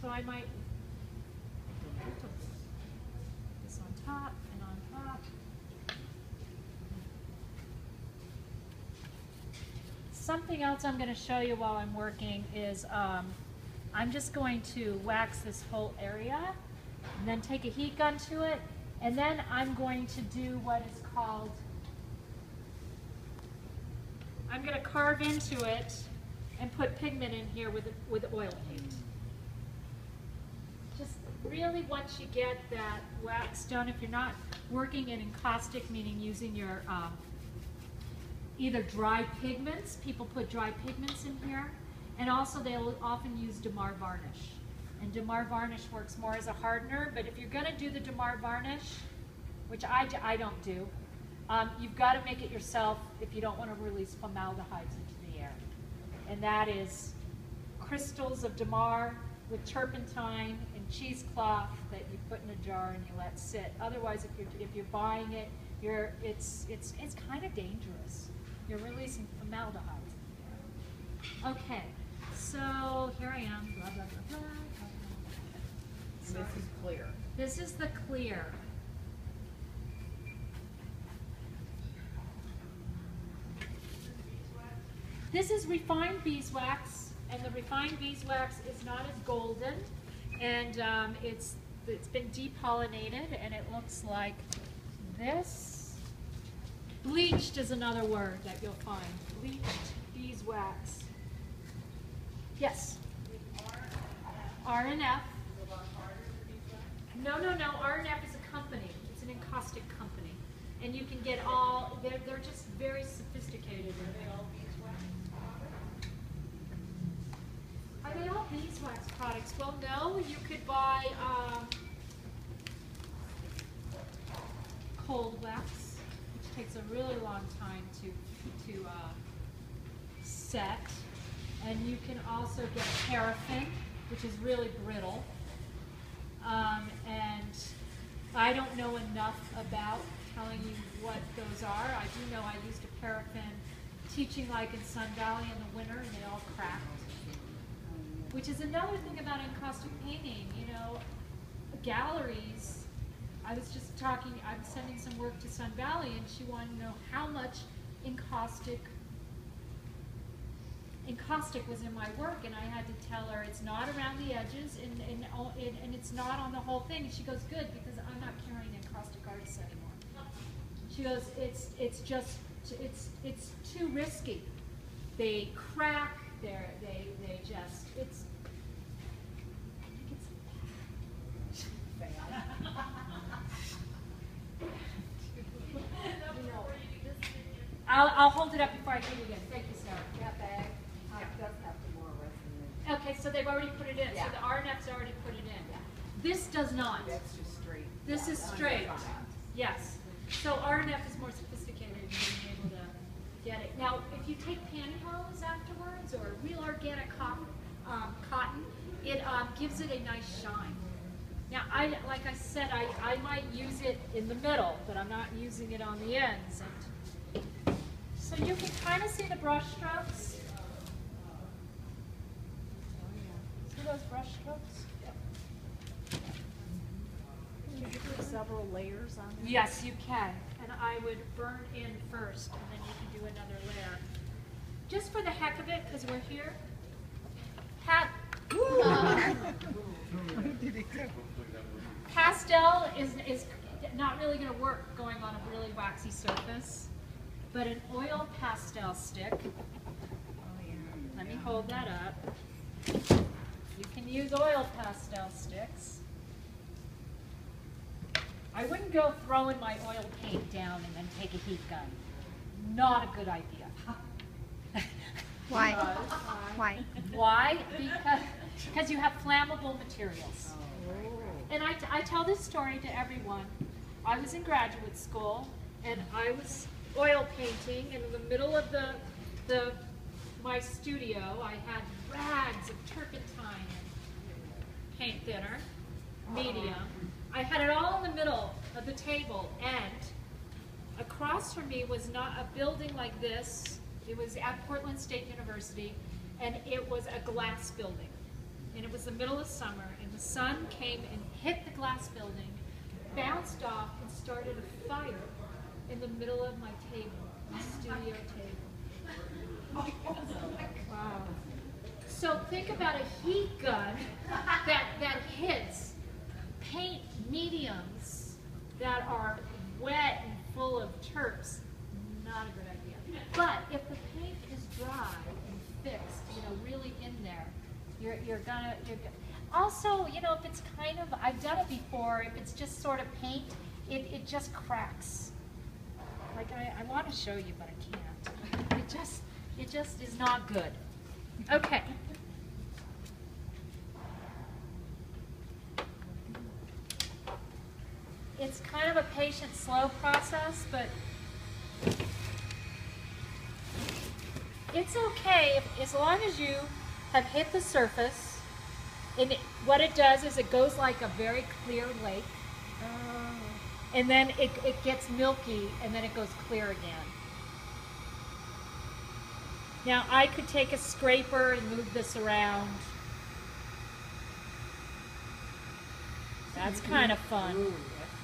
So I might put this on top and on top. Something else I'm going to show you while I'm working is I'm just going to wax this whole area and then take a heat gun to it, and then I'm going to do what is called, I'm going to carve into it and put pigment in here with oil paint. Just really once you get that wax done, if you're not working in encaustic, meaning using your either dry pigments, people put dry pigments in here, and also they'll often use Damar varnish. And Damar varnish works more as a hardener, but if you're going to do the Damar varnish, which I don't do, you've got to make it yourself if you don't want to release formaldehydes into the air. And that is crystals of Damar with turpentine and cheesecloth that you put in a jar and you let sit. Otherwise, if you're buying it, it's kind of dangerous. You're releasing formaldehyde. Okay, so here I am. Blah, blah, blah, blah. This is clear. This is the clear. This is refined beeswax, and the refined beeswax is not as golden, and it's been depollinated, and it looks like this. Bleached is another word that you'll find. Bleached beeswax. Yes. R&F. No. R&F is a company. It's an encaustic company, and you can get all. They're just very sophisticated. Are they all beeswax products? Well, no. You could buy cold wax, which takes a really long time to set. And you can also get paraffin, which is really brittle. And I don't know enough about telling you what those are. I do know I used a paraffin teaching like in Sun Valley in the winter, and they all cracked. Which is another thing about encaustic painting, you know, galleries. I was just talking, I'm sending some work to Sun Valley, and she wanted to know how much encaustic was in my work, and I had to tell her it's not around the edges, and it's not on the whole thing. And she goes, good, because I'm not carrying encaustic artists anymore. She goes, it's too risky. They crack. They just, it's. I'll hold it up before I do it again. Thank you, Sarah. That bag does have more resin. Okay, so they've already put it in. Yeah. So the RNF's already put it in. Yeah. This does not. That's just straight. This is straight. Yes. So RNF is more sophisticated in being able to get it. Now, if you take pantyhose afterwards or real organic cotton, it gives it a nice shine. Now, like I said, I might use it in the middle, but I'm not using it on the ends. And so you can kind of see the brush strokes. See those brush strokes? Can you put several layers on there? Yes, you can. And I would burn in first, and then you can do another layer. Just for the heck of it, because we're here. Pastel is not really going to work going on a really waxy surface, but an oil pastel stick. Let me hold that up. You can use oil pastel sticks. I wouldn't go throwing my oil paint down and then take a heat gun. Not a good idea. Why? Why? Why? Because you have flammable materials. And I tell this story to everyone. I was in graduate school, and I was oil painting, and in the middle of my studio, I had rags of turpentine and paint thinner, medium. I had it all in the middle of the table, and across from me was not a building like this. It was at Portland State University, and it was a glass building. and it was the middle of summer, and the sun came and hit the glass building, bounced off, and started a fire in the middle of my table, my studio table. Wow. So think about a heat gun that hits paint mediums that are wet and full of terps. Not a good idea. But if the paint is dry and fixed, you know, really in there, you're gonna. Also, you know, if it's kind of, I've done it before. If it's just sort of paint, it just cracks. Like I want to show you, but I can't. It just is not good. Okay. It's kind of a patient, slow process, but it's okay as long as you have hit the surface. And what it does is it goes like a very clear lake, and then it gets milky, and then it goes clear again. Now I could take a scraper and move this around. That's kind of fun. Ooh, that's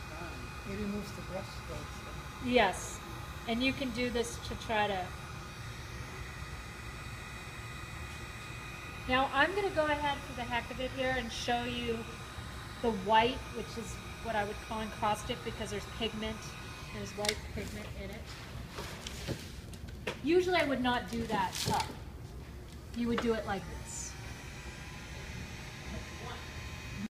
fun. It removes the brush strokes. Yes, and you can do this to try to. Now I'm going to go ahead for the heck of it here and show you the white, which is what I would call encaustic because there's pigment. There's white pigment in it. Usually I would not do that up. You would do it like this.